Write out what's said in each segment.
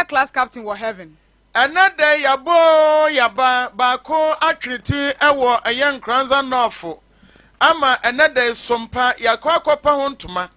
class captain were heaven. Another yabo yaba bako atriti ewo ayen kranza nofo. Ama another sompa yakwa pa hontuma.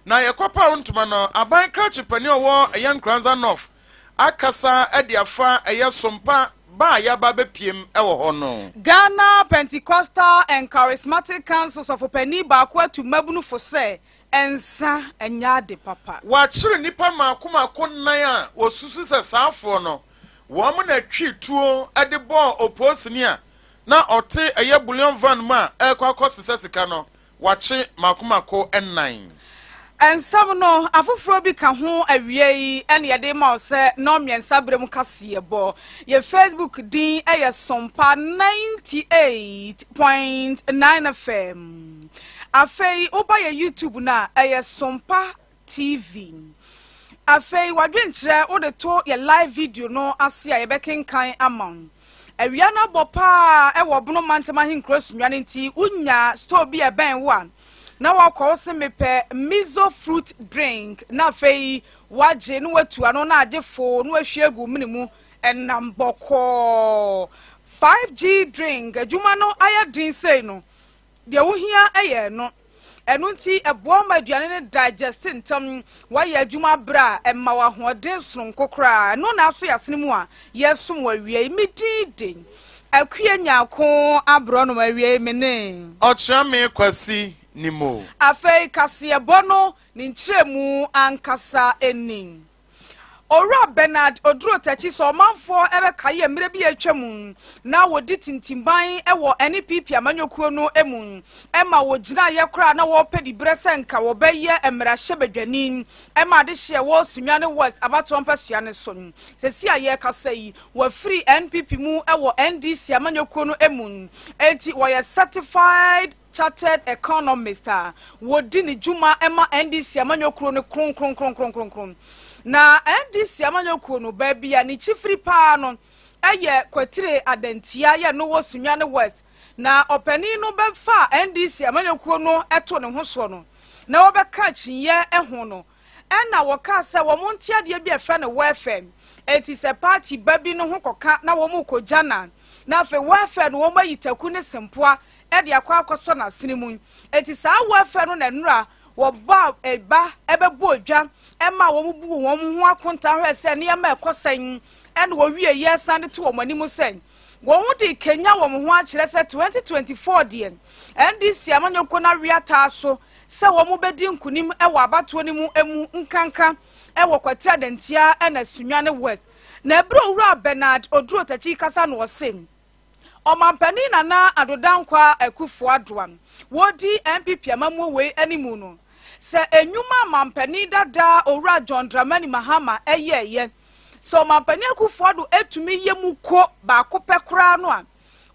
Na yakwa pa hontuma no aban krachi pani owo ayen kranza nof. Akasa ediafa aye sompa ba yaba bepiem ewo hono. Ghana Pentecostal and Charismatic Councils of Openi Bakwa to Mabunu for say ensa enyade papa. Wachiri nipa makuma konnan a wosusu se saafo no. Woman na twi tuo ade bo oposini a na ote eye bullion van ma ekwa sesika no wache makomako ennan ensam no afoforo bi ka ho awie yi ene yede ma ose no miensa brem kase bo ye Facebook din eye Sompa 98.9 FM afei oba ye YouTube na eye Sompa TV afei wadwenkyerɛ wo de to ye live video no ase a ye bekenkan amon awia na bopa e wo bono mantama hinkro Sunyani nti unya store bi e ben wa na wakɔ se mepe mizo fruit drink na afei waje no watu ano na agefo no ahwiegu minimu enam bɔkɔ 5G drink adwuma no aya din sei no de wo hia eye no enu nti ebo ma aduane ne digest ntam wa ye adwuma bra emma wa hoden soron kokra no na aso yasene mu a yesom wa wie mididen akue nyako abro no ma wie mene ochia me kwasi nimo afei kase ebo no ni nkyeremu ankasa enin Ora Bernard oduro tachi so manfo ebe kaye mire bi atwam na wodi tintimban ewo NPP amanyokuo no emu ema wogina ye kra na wo pedi brese nka wo beye emra hyebadwani ema de hye wo Sunyani West abato mpasua ne so sesi aye kasai wo free NPP mu ewo NDC amanyokuo no emu enti wo ye certified chartered economist wodi ni juma ema NDC amanyokuo no kron na NDC amanyokuo no babia ni chifri pa no eye kwetire adantia ye no wo Sunyani West na opani no befa NDC amanyokuo no eto ne ho so no na wo beka chiye eho no ena wo ka se wo montia de bia fra ne WFM enti se party babi no ho koka na wo mu kojana na fe WFM no wo mayitaku ne sempoa e de akwa akoso na sinimu enti sa WFM no na nura woba eba ebebo odwa ema wo mubu wo ho akonta hwese ne ema ekosan ene wo wie ye sande to wo mani mu sen wo hu de Kenya wo ho a kire se 2024 de NDC amanyoko na wiata so se wo mu bedi nkunim ewo abato ni mu emu nkanka ewo kwatira dantia ena Sunyani West na ebro wura Bernard oduro tachi kasa no sem omampani na adodankwa akufo adoam wodi MPP amamu we animu no se enyuma mampani dada owura John Dramani Mahama eyeye so mampani akufo ado etumi yemu ko ba kopɛ kra no a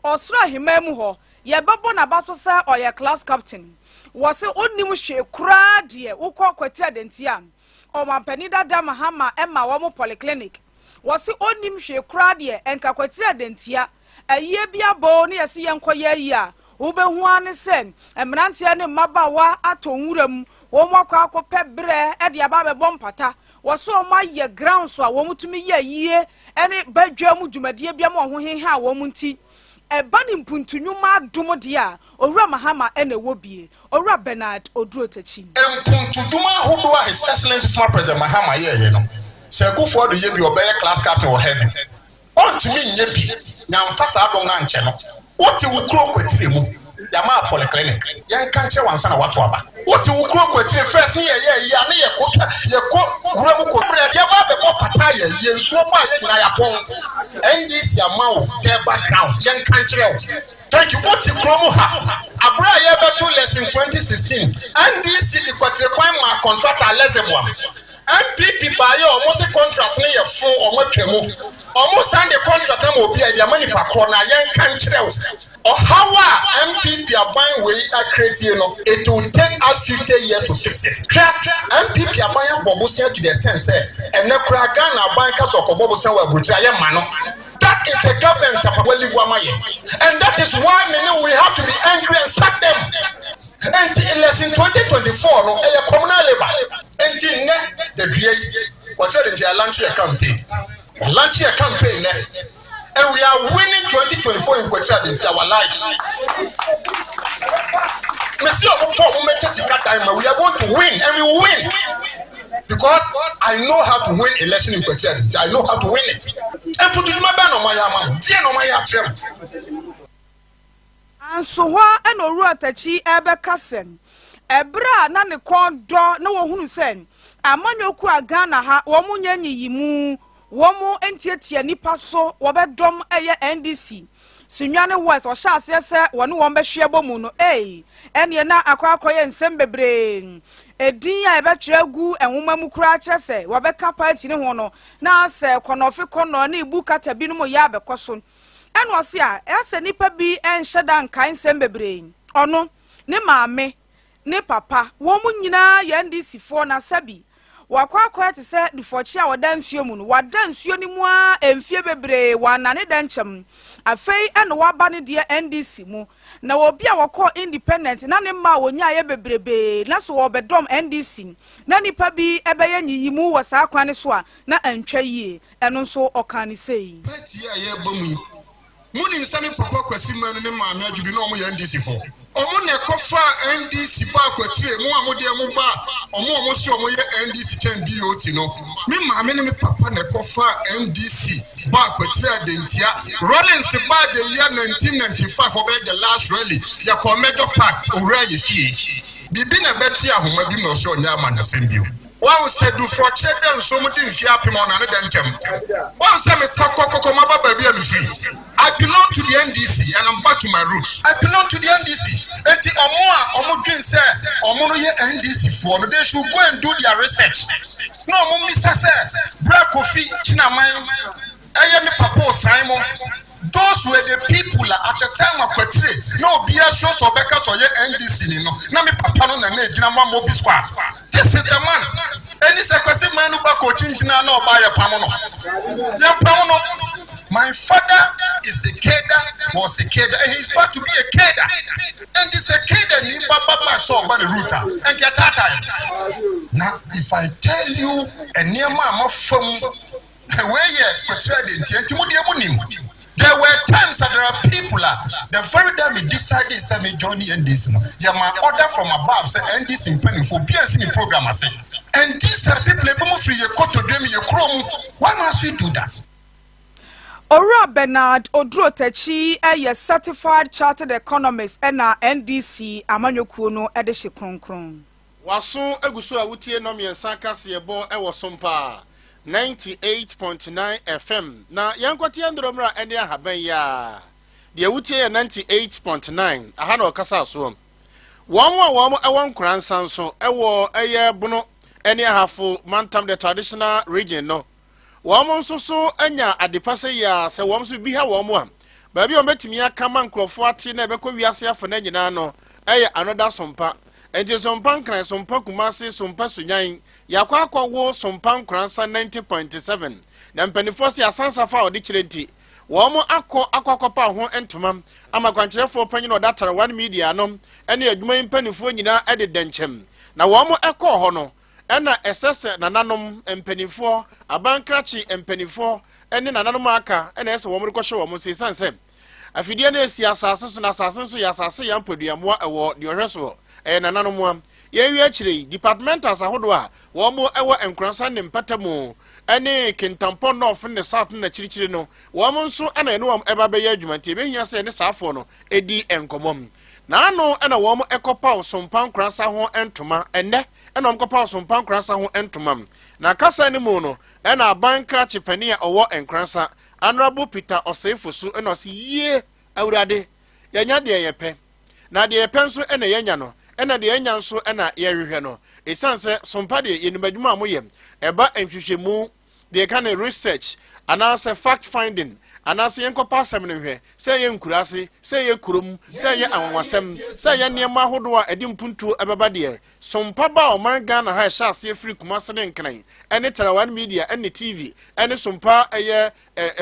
osra himemu ho ye babo na baso se oye class captain wose onim hwe kra de ukɔ kwatira dentia o mampani dada Mahama ema wo mo polyclinic wose onim hwe kra de enka kwatira dentia aye bia bo ne yesi yenkoye yi a ubehu ane sen emrantia ne mabawa atonwuram wo mwakwa akopɛ brɛ e de aba bɛbɔ mpata wo so ma ye ground so a wo mutumi ye yie ene badwa mu dwumadie bia mo ho hehe a wo munti e bani mpuntunwuma adom de a owura Mahama ene wo bie owura Bernard oduro tachi mpuntuduma hodo a His Excellency former President Mahama ye no se akufo do ye bi obeye class captain wo heaven ontumi nye bi nyamfasa adom na nche no woti wukro kwetire mu ya ma polyclinic yan kanche wansa na watu aba woti wukro kwetire first ye ya ne ye ko wura mu ko bre ya ba be ko pata ye nsuo pa ye nyina ya pon NDC amawo the background yan kanche o thank you woti kromo ha abra ye beto lesson 2016 NDC the 45 ma contract alezemwa MPP by almost a contract near full or what almost signed the contract and will be a money per corner young country or how MPP are buying way a creating it will take us 50 years to fix it. MPP are buying Bobusia to the extent say and the Kragana bankers of Bobusia were Butaya Mano. That is the government of and that is why we have to be angry and sack them. And in lesson 2024, no, a communal labor. And the What's it? They launch a campaign. Launch a campaign, and we are winning 2024 in Kwechad. It's our life. Monsieur, we are going to win, and we will win. Because I know how to win election in Kwechad. I know how to win it. And put my ban on my arm. Dear, no, my arm. And so, what an oratachi ever cousin. Ebra na ne kon do na wo hunu sen amanyoku agana ha wo mu nyanyi yimu wo mu entietie nipa so wo bedom eye NDC Sunyani West wo sha ase se wo ne wo behwe bomu no ene na akwakoye nsem bebre edin a ebetwe gu enwoma mu kura kyese wo beka party ne ho no na se konofi kono na ibu kata bi no mo ya bekoso ene wo se a ese nipa bi enhyeda nkan nsem bebre ono ne maame ne papa wo mu nyina ya NDC fo na sabi wakwa te se dufochi a wada nsuo mu no wada nsuo ni mu a emfie bebre wana ne danchem afei ene waba ne de NDC mu na obi a wako independent na ne ma wonya ye bebrebe na so obedom NDC na nipa bi ebeye nyiyimu wo sa kwane so a na antwa yie eno so okani sei party a ye bomu munim sami papa kwasi manu ne maame adwudi na omo ye NDC fo omo ne kofa NDC ba kwatire mu amode mu ba omo si omo ye NDC chen DOT no me maame ne me papa ne kofa NDC ba kwatire agentia Rollins ba the year 1995 obe the last rally ya Komedo Park owura ye fie bibi na beti ahoma bi no so onya amanasem bio Wow said do for children so much in Fiapim on another temple. One summit Maba baby and free. I belong to the NDC and I'm back to my roots. I belong to the NDC. And the Omo says, Omo NDC for they should go and do their research. No, Mr. says, Black coffee, Chinamai, I am a Papa Simon. Those were the people at the time of portrait. No, be a show so because of your NDC. No, Nami Papa no name, Jinama Mobi Squad. This is the man. Any second man who back coaching no buy a Pamono. My father is a Keda, was a Keda, and he's about to be a Keda. And it's a Keda, and Papa saw by the router and get that time. Now, if I tell you a near mama from where you're portrayed, there were times that there are people the very time we decided to say Johnny and this. Yeah, my order from above say and this in penny for BSC program I say. And these are people who free you to them you chrome. Why must we do that? Ora Bernard Odrotechi a certified chartered economist and NDC amanyoku no edehye kronkron. Waso eguso awutie no me nsanka se ebo e wo Sompa 98.9 FM na yankoti andromra ene ahaban ya de awutie 98.9 aha na okasa so won ewon kransan so ewo eye bono ene ahafo mantam the traditional region no won so anya adepase ya se won so bi ha won a ba bi o betimi aka man krofo ate na ebekọ wiase afọ na nyina no eye another Sompa enti Sompa nkran Sompa kumase Sompa Sunyani yakwa wo Sompa nkransa 90.7 na mpanifo se asansa fa odi kirenti wo akwakopa ho entoma amakwankyerefo panyin odatara 1 media no ene adwuma mpanifo nyina ede denchem na wo ekọ ho no ena esese nananom mpanifo abankrachi mpanifo ene nananom aka ena ese wo mrekọhye wo se sanse afidie na esi asase so na asase so ya asase ya mpoduamoa ewo de ohweso nananom yewi akire departmental ahodo a wo mo ewo enkransa ne mpatamu ene kintampo no of ne south na chirichiri no wo mo nso ana ene wo eba be ya adwumanti be hia se ne saafo no edi enkomom na ano ena wo mo ekopa Sompa nkransa ho entoma ene ena wo kopa Sompa nkransa ho entoma na kasa ne mu no ena abankra chipani a owo enkransa Honorable Peter Osefosu ena osi ye awurade yanya de yepe na de yepe nso ena yanya no ena de enya nso ena yehwehwe no esanse Sompa de yenibadwuma amoyem eba enhwehwemu de ka na research anase fact finding anase yenkopa asem ne hwe se ye nkurase se ye kurom se ye anwasem se ye niema hodo a edi mpuntu ebeba de Sompa ba o man Ghana ha sha ase free kumase ne nkran ene Tarawan media ene TV ene Sompa eye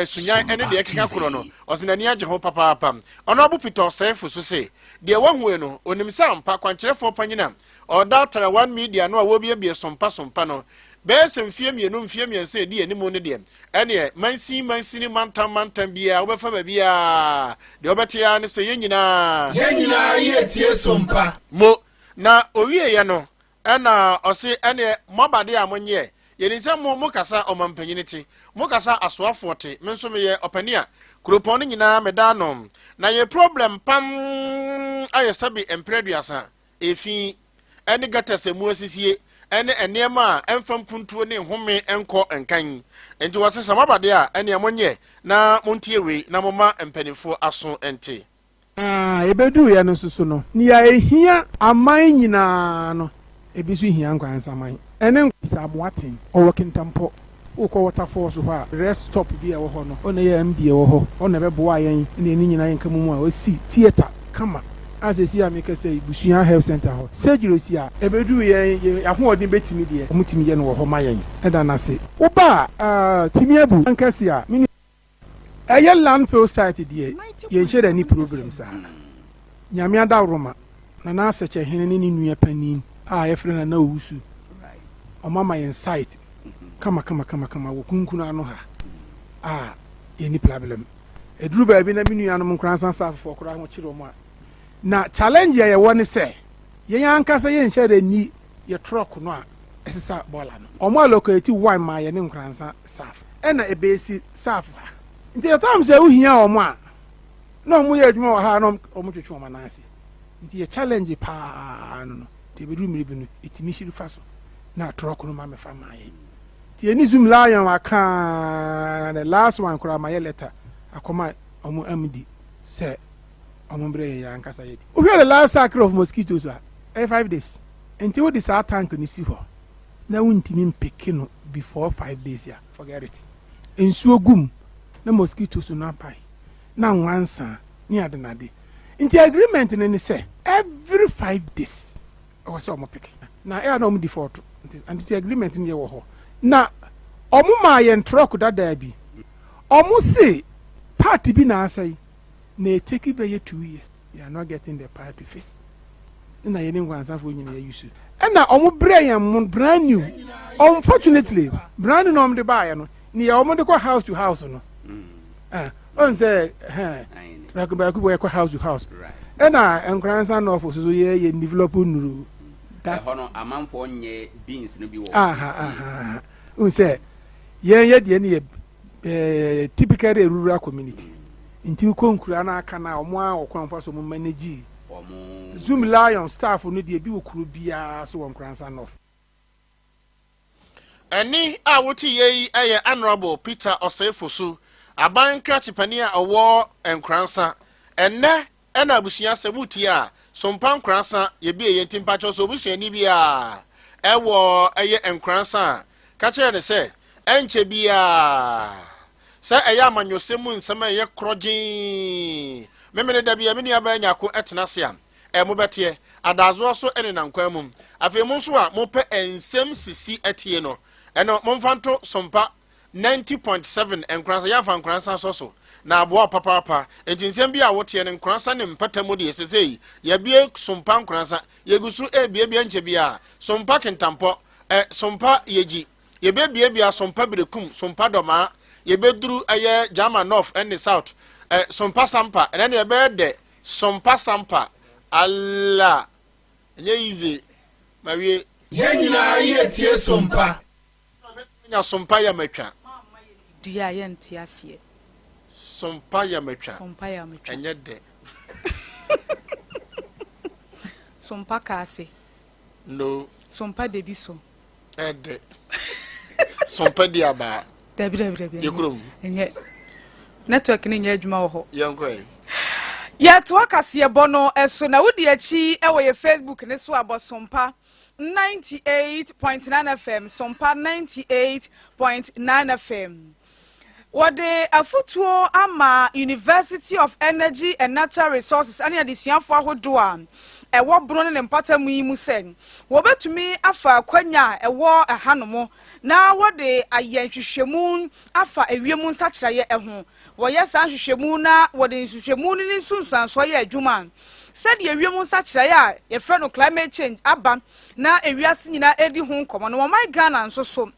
Sunyani ene de ekeka koro no osinani age ho papa ono abu Peter Osefosu se de wahu no onim sampa kwankyerefo panyina oda Tarawan media no a wo bie Sompa no bɛsɛ mfie mienu mfie miense di enimu ne de ene mansi ni mantam bia obefa ba bia de obete ya ne se yenyina ye tie Sompa mo na owie ye no ena ose ene mobade a monye yeni se mo kasa omampanyini ti mo kasa asoafo te menso me ye opani a kuropon no nyina meda no na ye problem pam ayesabi empreduasa efi ene gata se mu asisie ene enema emfam puntuo ne home enko enkan enti wose samabade a ene monye na montie we na moma empanifo aso ente ebedu ya no susu no ni ya ehia aman nyina no ebisu hia nkwansa man ene saboaten o wakintampo ukọ waterfalls ho a rest stop bi e wo ho no ona ye MD e wo ho ona beboa yen ne ni nyina yen kamu a osi theater kama asesi ameka say Busua health center ho surgery si a ebedu yen ahoodin betimi de omutimi ye no wo ho mayen eda na se wo ba timi abu ankasi a mini eye landfill site de ye share any problems a nyame ada roma na na aseche hene ni nua panin a ye frena na owusu o mama yen site kama wo kunkuna no ha any problem eduru ba bi na minu ya no nkransan safo kora ho kire mo na challenge ye woni se ye yankasa ye nhyere ni ye truck no a esisa bola no omo allocate one ma ye ne nkransan saf ena ebesi saf ha nti ye tam se uhia omo a no mo ye adwuma ha no omo twetwe omo nansi nti ye challenge pa no te beduru mi bi no etimi shiri faso na truck no ma me fa ma ye ti eni zoom lion aka the last one kura my letter akoma omo MD say omo bre ya nkasa ye o hear the life cycle of mosquitoes 5 days until this tank ni si ho na wuntimi mpeke no before 5 days ya forget it ensuo gum na mosquitoes no apai na nwansa ni adenade nti agreement ni say every 5 days o say omo peke na e na omo default and the agreement ni ye wo ho na omu ma yen truck dada bi omu say party bi na asai na take be 2 years you are not getting the party face na yen ngwansa fo nyina yusu na omu yen brand new unfortunately brand new no omu de ba ye no ni omu de ko house to house no on say rakuba kubo ko house to house na nkransa no ofo so ye develop nuru that hono amanfo nye beans no bi wo unse ye de ne typical rural community nti konkura na aka na omo a okwanfa so mo manage omo zoom lion staff no de bi wokuru bia so wonkransa no ani a woti ye aye honorable Peter Osefosu aban krachipani a owo enkransa enne ena abusua sebuti a Sompa nkransa ye bi ye ntimpacho so busua ni bia ewo eye enkransa ka kire ne se enche bia se eye amanyosemu nsema ye krogin memene da bia meni abanya ko etenase a mo bete adazo so ene nankwan mum afemu nso a mo pe ensem sisi etie no eno momfanto Sompa 90.7 enkransa ya fa nkransa so na abo papa entinsem bia wote ne nkransa ne mpatamu de sesei ya bie Sompa nkransa yegusu bia nche bia Sompa kentampo Sompa yeji yebebie bia Sompa berekum Sompa doma yebeduru aye Jama North and the South Sompa Sampa and then yebede Sompa Sampa Allah nye easy mawie yenyina ye tie Sompa nya Sompa ya metwa dia ye ntiasie Sompa ya metwa enye de Sompa kase no Sompa debiso ede Sompa diaba debi yekurum enye network ni nya adwuma wo ho yanko ya to akase bono eso na wodi achi e wo ye Facebook ne so abo Sompa 98.9 FM Sompa 98.9 FM wode afutuo ama University of Energy and Natural Resources ani adisuafo ahodo a ewo bro ne mpatamu yi mu sen wo betumi afa kwanya ewo ehanomo na wode ayenhwehwemu afa ewiemu nsakiraye eho wo ye san hwehwemu na wode hwehwemu ni sunsuanso ye adwuma said ye wiemu sakyerɛ ye frɛ no climate change aba na ewiase nyina edi ho nkɔmɔ no my Ghana nso so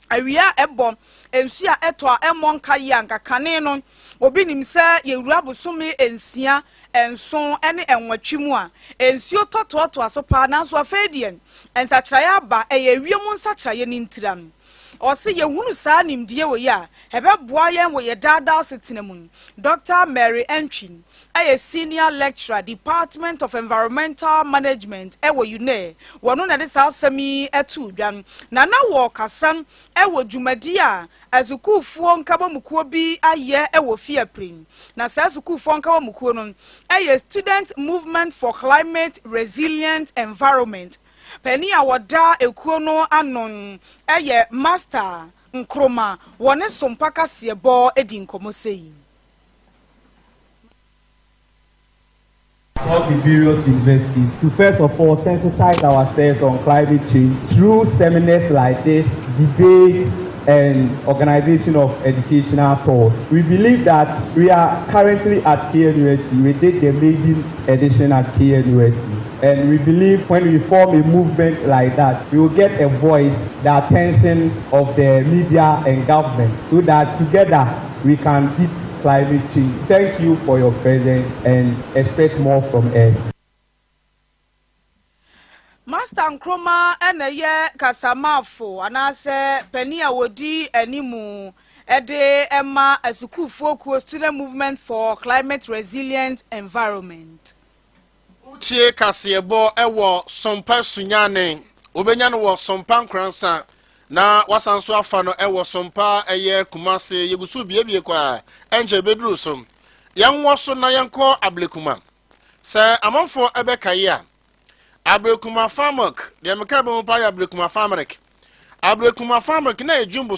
awia ebo ensu a eto a emmɔ nka yi anka kane no obi nim sɛ yewura bosome ensia enson ene enwatwi mu a ensuo tototo aso pa na so afedien ensakyerɛ aba eye wiemu nsakyerɛ ne ntiram ɔse yehunu saa nimdie wɔ ya hebɛboa yɛn wɔ yɛ daadaa setena mu Dr. Mary Entwin a senior lecturer Department of Environmental Management ewo UNE wono na de saa asɛm etu dwan na wɔ kasam ewo dwumadi a azukufuo nkabomukuo bi ayɛ ewo fiaprin na saa azukufuo nkabomukuo no Student Movement for Climate Resilient Environment Penny a wada ekuo no anon Master Nkroma wone Sompa kasiebo edi nkomo sei of the various universities to first of all sensitize ourselves on climate change through seminars like this, debates, and organization of educational tours. We believe that we are currently at KNUST. We did the maiden edition at KNUST. And we believe when we form a movement like that, we will get a voice, the attention of the media and government, so that together we can beat climate change. Thank you for your presence and expect more from us. Master Nkroma ene kasamafo anase penia wodi animu ede ema asukufo ku Student Movement for Climate Resilient Environment. Utie kasebo ewo Sompa Sunyani obenya no wo Sompa nkransa na wasanso afa no ewo Sompa eye Kumase yegusu biebie kwa enje beduru som yanwo so na yanko ablekuma se amanfo ebekaye a Abrekuma farmak de meka be mo pa ya abrekuma farmak na ejumbo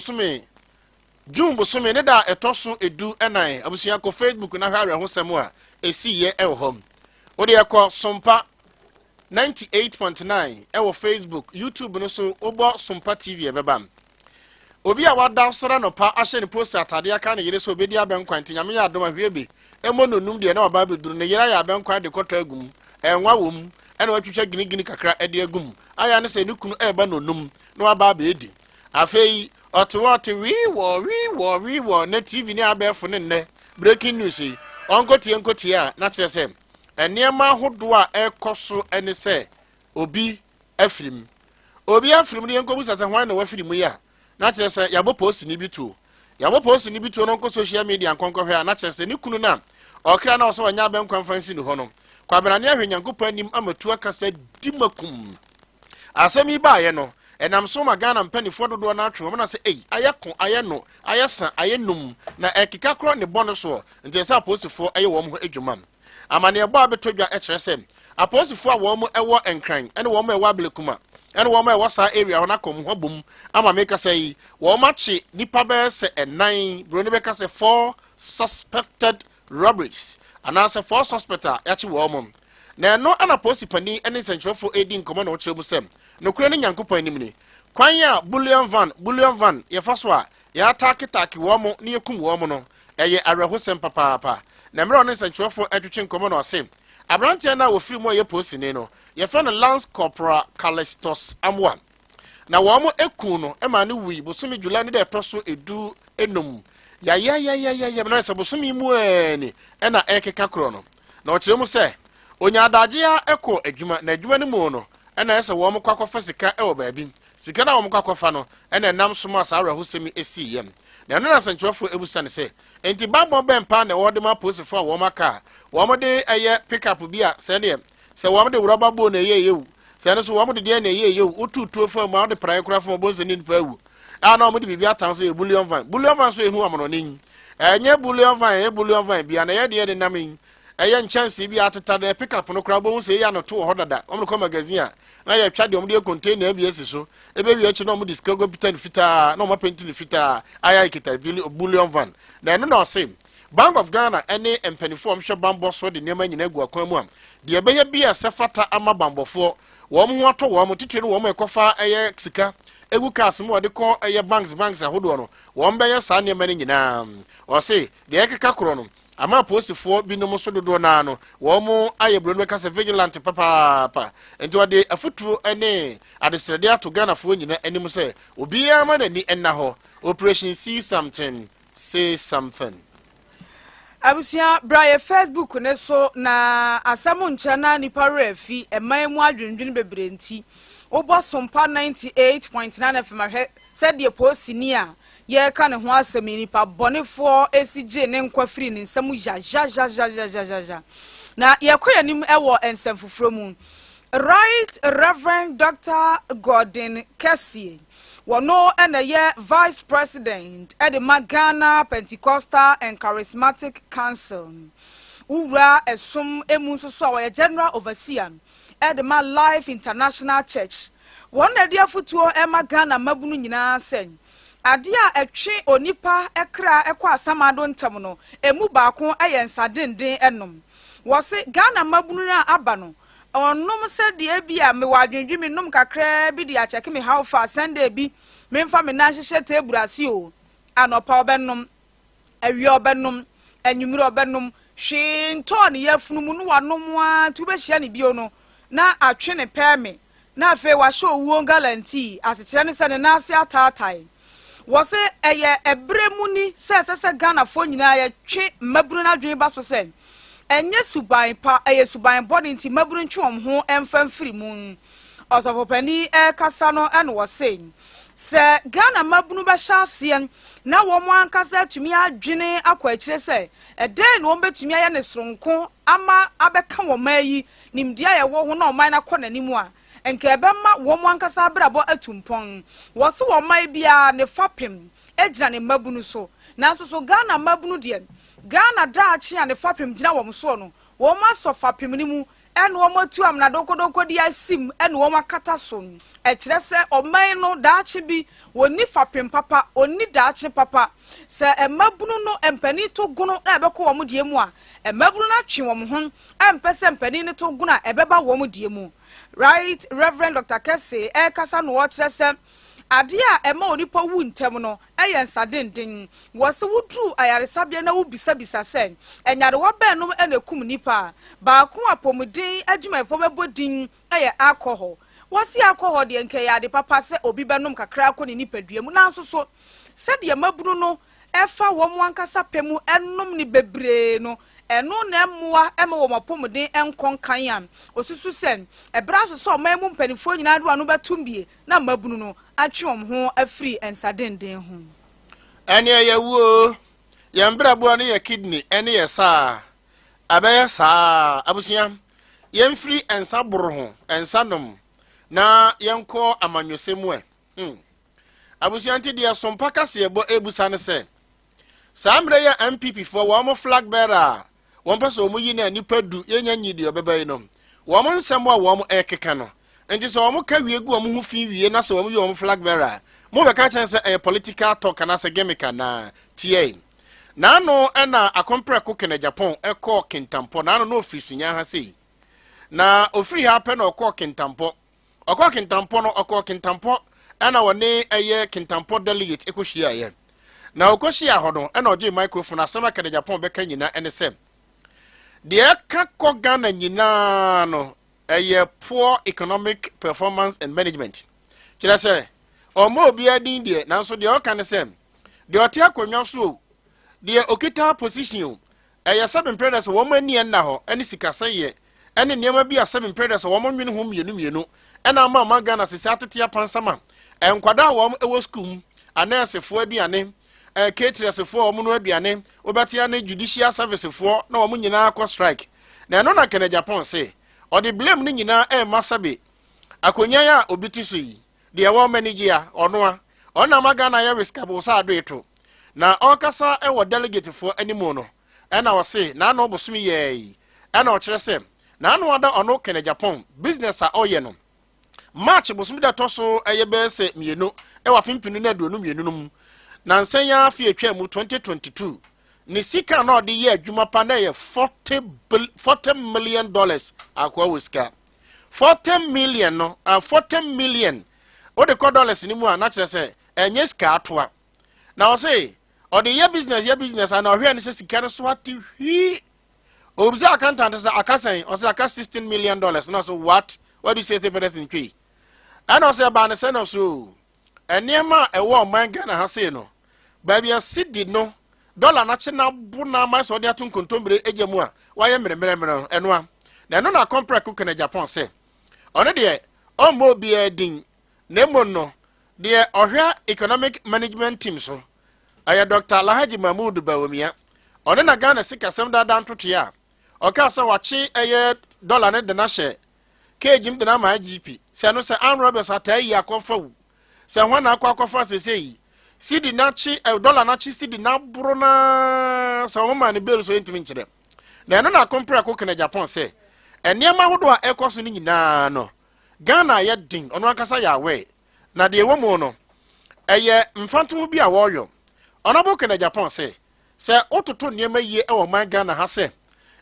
some ne da etoso edu enan abusia ko Facebook na hware ho semo a esi ye hom odi ekọ Sompa 98.9 ewo Facebook YouTube no so obo Sompa TV ebebam obi a wada sora no pa ahye ne post atade aka ne yere so obedi abenkwanti nyame ya adoma hwebe emononum de na oba beduru ne yere ya abenkwa de kọtọ agum enwa wom ena watwitwa gini kakra ede agum aya ne se ne kunu eba nonum na waba ba edi afei otowote wi wo na TV ni abefo ne nne breaking news yi onkotie a na kire se eniema hodo a ekoso ene se obi afirim ne yenkobusa se hwan na wafirim ya na kire se yabo post ni bitu no nko social media nkonkohwe a na kire se ne kunu na okra na oso wanya abenkwa mfansi ne ho no kwabrane ahwenyankopɔ anim amatu akasa dimakum asɛmi baaye no enam so magana mpanifo dodo na atwe mo na se ayeko ayeno ayesa ayenum na ekika kro ne bɔno so nte se aposifo aye wo ho adwuma amane ɛbɔ abetodwa ɛkyerɛ sɛ aposifo a wo mo ɛwɔ enkran ɛne wo mo ɛwɔ ablekuma ɛne wo mo ɛwɔ sa area ho na kom ho bom ama me ka sɛ wo ma kye nipa bɛ sɛ enan bro ne bɛ ka sɛ 4 suspected robberies anasa for suspector yachi wo mom na no ana posipani ene sentrofo edi nkomo na wo kyerɛ mu sɛm no kure ne nyankopɔn anim ni kwan ya bullion van ye faso a ya takitaki wo mo ne yekum wo mo no eye awerɛhosɛm papaapa na mmerɛ ne sentrofo atwetwe nkomo na ɔsɛ abrantia na wo firi mu ye posini no ye fa no Lance Corporal Callistus Amwa na wo mo eku no e ma ne wi bosome July ne de ɛtɔ edu enum ya na se bosumi mu ani na ekeka kro no na o kire mu se onya adaje ya ekọ adwuma na adwuma ne mu no na ese wo mkwa kofa sika e wo baabi sika na wo mkwa kofa no na nam soma sa awra hosemi esi yem na no na sentrofo ebusa ne se enti babbo bempa na wo de ma posifo wo maka wo mo de eye pick up bi a se ne se wo mo de rubber ball na eye yewu se ne so wo mo de na eye yewu otutu fo mo de prae kura fo mo bonse ni pa wu ana mo de bibia tan so bullion van so ehu amono nin enye bullion van bia na ye de namin eye nchance bi ateta de pick up no kura bo se ya no to ho dada o mo ko magazine a na ye twa de o mo de container bi esi so ebe wi echi no mo disco go pitan fita no mo painting fita aya kita bullion van na no na o se Bank of Ghana any empanifo am hwe bambo so de nema nyina gu akwan mu am de ebe ye bia sefata ama bambofo wo mo ho ato wo mo titire wo mo ekofa eye sika egu kas mo de ko eye banks ahodo no wo mbeye sa nema nyina o se de ekeka kro no ama posifoɔ binom so dodo na no wɔn ayɛ bro no ka sɛ vigilant papaapa nti wɔde afutuo ne adesrɛde ato Ghanafoɔ nyina anim sɛ obiara ma n'ani ɛna hɔ operation see something say something. Abusia Brian Facebook ne so na asɛm nkyɛ na nipa refi ɛman mu adwendwen bebre nti obo Sompa 98.9 FM ahwɛ sɛ de posini a ye ka ne ho asɛm nipa bɔnefoɔ esije ne nkwa firi ne nsɛm ja na ye kɔ yanim ɛwɔ nsɛm foforo mu Right Reverend Dr. Gordon Kessie Wano ene Vice President at the Ghana Pentecostal and Charismatic Council. Ura esum emunso so General Overseer at the Life International Church. One idea futuo Ghana mabunu nyina sen. Adia etwe onipa ekra ekwa asamado ntamuno emu baako ayensa denden enom. Wose Ghana mabunu na abano. Onom se de bia me wadwendwi me nom kakra bi de acheke me how far Sunday bi memfa me na hyehye teburasi o anopa obenom awie obenom anwumire obenom hwe nto ne yafunu no wanom a tu be hia ne bio no na atwe ne pɛ me na afi wa hye owuo galanti asekere ne se ne na ase ataatai wo se eye ebremu ni se Ghana fo nyina ye twe maburu na dwen ba so se enye suban pa eye suban body nti maburu ntwom ho emfamfiri mu osofopani kasa no ene wo se Ghana mabunu ba hyase na wo mo ankasa tumi adwene akwa akire se eden wo betumi aye ne soronko ama abeka wo mayi nimdia ye wo ho na oman na kɔ nanimu a enka ebema wo mo ankasa brabo atumpon wo se wo mai bia ne fapem ejira ne mabunu so na so Ghana mabunu de Ghana daachi ane fapem gina wo so no wo ma so fapem ni mu ene wo matu am na dokodoko di asim ene wo makata so e kire se oman no daachi bi woni fapem papa oni daachi papa se emabunu no empani to gono na ebeko wo mu de mu a emabunu na twe wo ho empese empani ni to gono a ebeba wo mu de mu. Right Reverend Dr. Kessie kasa no wo kire se ade a ema onipa wu ntem no eye nsadenden wo se wudru ayaresabia na wubisa se enyare wo be no ena kum nipa ba ko apomuden adwumayfo bebodin eye alcohol wo se alcohol de nke ya de papa se obi benom kakra ko ni nipadua mu na so se de mabunu no efa wo mo ankasa pemu enom ni bebre no eno na emmoa ema wo mapomuden enkon kan yam osusu sen ebra so so mamu mpanifo nyina do anu betumbie na mabunu no atwom ho afri ensadenden ho ene ye wuo ye mbrabo ne ye kidney ene ye saa abeye saa abusia ye mfri ensa boro ho ensanom na yenko amanyosemu abusia nti de Sompa kase ebo ebusa ne se samre ya MPP for wo mo flag bearer won pese omu yi na nipa du yenya nyidi obebai no wo mo nsem a wo mo ekeka no enti so wo mo ka wiegu wo mo hu fi wie na so wo mo yi wo mo flag bearer mo be ka chen se political talk na se gemika na tie na no na akompre ko kene Japan ekọ kintampo na no ofiri sunya ha sei na ofiri ha pe na okọ kintampo no okọ kintampo na woni eye kintampo delegate ekohia ye na okohia ho no na oje microphone asema kene Japan be ka nyina ene se de ka ko Ghana nyina no eye poor economic performance and management kira se omo obi adin de na so de o kan se de ote akonwa so de okita position eye seven predators wo mani na ho ene sikasa ye ene niam bi a seven predators wo mo nwene ho mienu ena ma Ghana sisi atete apansama enkwada wo ewo school anasefo aduane caterers-fo wo no aduane obetia na judicial service-fo na wo nyina akọ strike na eno na kene Japan say o de blame ni nyina masabe akonya ya obiti so yi de wo manage ya ono ona magana ya wiskabo sa ado eto na okasa wo delegate fo animo no na wo say na no bosumi ye na o kire se na no ada ono kene Japan business a oye no march bosumi da toso be se mienu wa fimpinu na aduonu mienu no na nsenya afi atwa mu 2022 ni sika na odi ye adwuma pa na ye $40 million akwa wiska 40 million no 40 million o de ko dollars ni mu a na kire se enye ska atoa na o say or the year business and or here and says can swat he observe accountant as a saying or say $16 million no so what do you say the person tree and also about the son of so and near ma a war man Ghana has say no baby a city no dollar national buna mas or the atun contombre ejemua why am and one then no na compare cook in Japan say on the mo be a ding nemo no the ohia economic management team so aya Dr. Alhaji Mahmood Bawumia on na Ghana sika sem da dan totia o ka say wachi eye dollar ne de na share ke jim de na ma GP se no se an robbers atai akofa wu se ho na akofa se sei sidi na chi dollar na chi sidi na bro na se ho ma ne belu so intimi nkyere na no na compare ko kana Japan say eniema hodo a ekoso ni nyina no Ghana ye din ono akasa ya we na de womu no eye mfanto bi a woyo onabo kana Japan say se ototo niema yie e wo man Ghana ha say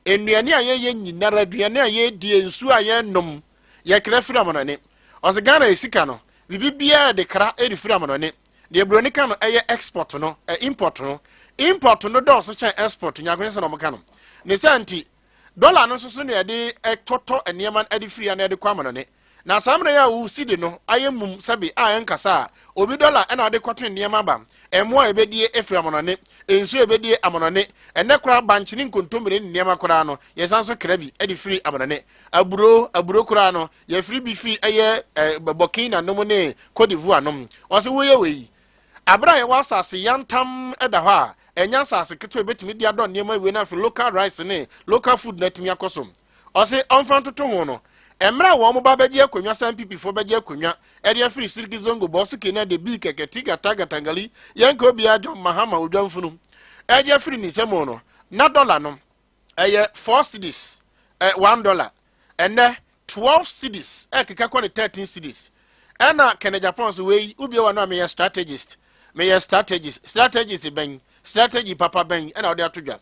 enuane a ye nyinara aduane a ye die nsu a ye nom ye kra firi amonane o se Ghana esika no bibia de kra e di firi amonane de bronika no eye export no import no do so chan export nyakwen se no mo kano ne santi dollar no so ne de toto eniema adi firi ana de kwa amonane na samre ya wu sidi no ayemum sabi ayenkasa obi dollar na de kwatwe niema ba emo a ebedie efri amonane ensu ebedie amonane enne kura banchini nkontomire niema kura no yesanso krabi edi free amonane aburo kura no ye free bi free eye Burkina no ne Cote d'Ivoire no o se wo ye we abra ye wasase yantam eda ho a enya sase keto ebetimi dia don niema we na fi local rice ne local food na timi akosom o se onfantoto ho no emra wo mo ba beje akonwa san pipi fo beje akonwa e de free sirki zongo boss kena de bi keke tiga taga tangali yanko bi ajo mahama odwanfunu e je free ni semo no na dollar no eye 4 cedis $1 ene 12 cedis keka ko 13 cedis ena kene Japan so we ubi wa no me strategist ben strategy papa ben ena ode atodwa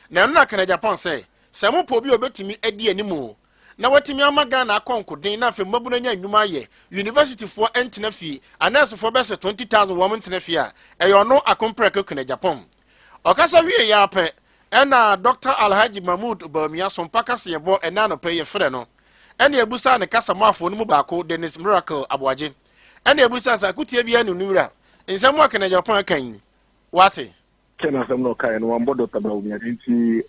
na no na kene Japan say semo po bi obetimi adi animu na watimi amaga na akonkuden na fe mabuna nya nnwuma ye university for entena fi anas for bese 20,000 woman entena fi a eyo no akompre ko kena Japan okasa wie ya pe ena Dr. Alhaji Mahmood Bawumia Sompa kase yebo ena no pe ye frɛ no ena ebusa ne kasa mafo no mu baako Dennis Miracle Aboaje ena ebusa sa kutie bia no nuwura nsɛm wa kena Japan kan wate kena sɛm no kan no ambo Dr. Bawumia nti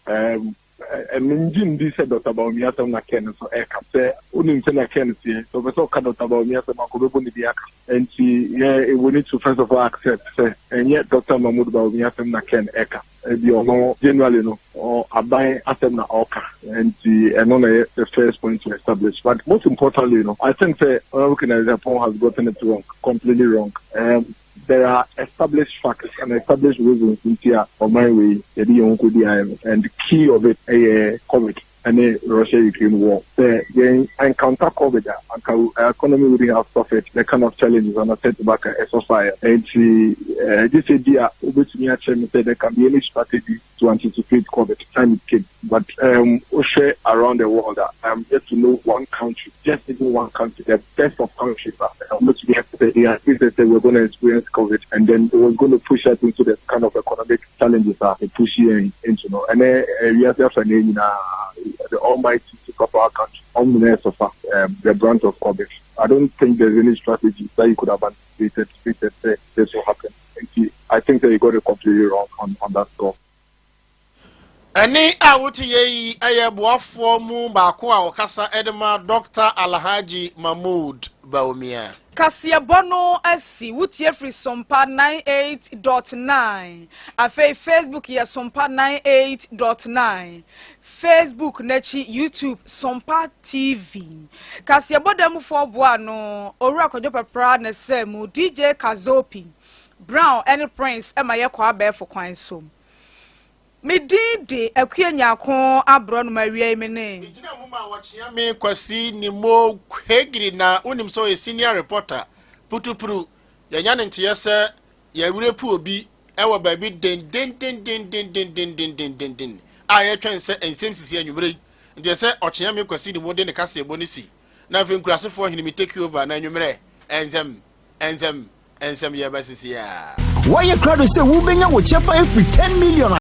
Minjin di se Dr. Bawumia se na ken so e ka se unim se na ken si so be so ka Dr. Bawumia se makobe boni bi aka enti we need to first of all accept se yet Dr. Mahmood Bawumia se na ken e ka bi ono generally no or abai asem na oka enti eno na the first point to establish, but most importantly I think the organization has gotten it wrong, completely wrong. There are established facts and established reasons in here of my way, and the key of it is COVID and the Russia-Ukraine war. They encounter COVID, and economy wouldn't have suffered the kind of challenges and a setback as a fire. And this idea, there can be any strategy to anticipate COVID time it came. But around the world, just to know one country, just even one country, the best of countries, which we have to say, they were going to experience COVID, and then it was going to push us into the kind of economic challenges that they push you into. And then we have the almighty of our country, on the brunt of COVID. I don't think there's any strategy that you could have anticipated this will happen. I think that you got it completely wrong on that score. Ani awuti ye aye boafo mu baako a okasa edema Dr. Alhaji Mahmood Bawumia. Kasia bono asi wutie free Sompa 98.9 afi Facebook ya Sompa 98.9 Facebook nechi YouTube Sompa TV Kasia bodemu fo boa no owura kojo pepra na semu DJ Kazopi Brown and Prince emaye kwa be for kwan so Medide akuenya ko abro no mawie mene Ejina mu ma wachia me kwasi ni mo kwegiri na unim so a senior reporter putupuru yanya ntie se ya wurepu obi ewo ba bi den aye twen se ensem sisi anwumre ntie se ochia me kwasi ni mo de ne kase ebo ni si na fe nkurasefo hini me take over na anwumre enzem ye basisi ya Why you crowd say we benya wo chefa every 10 million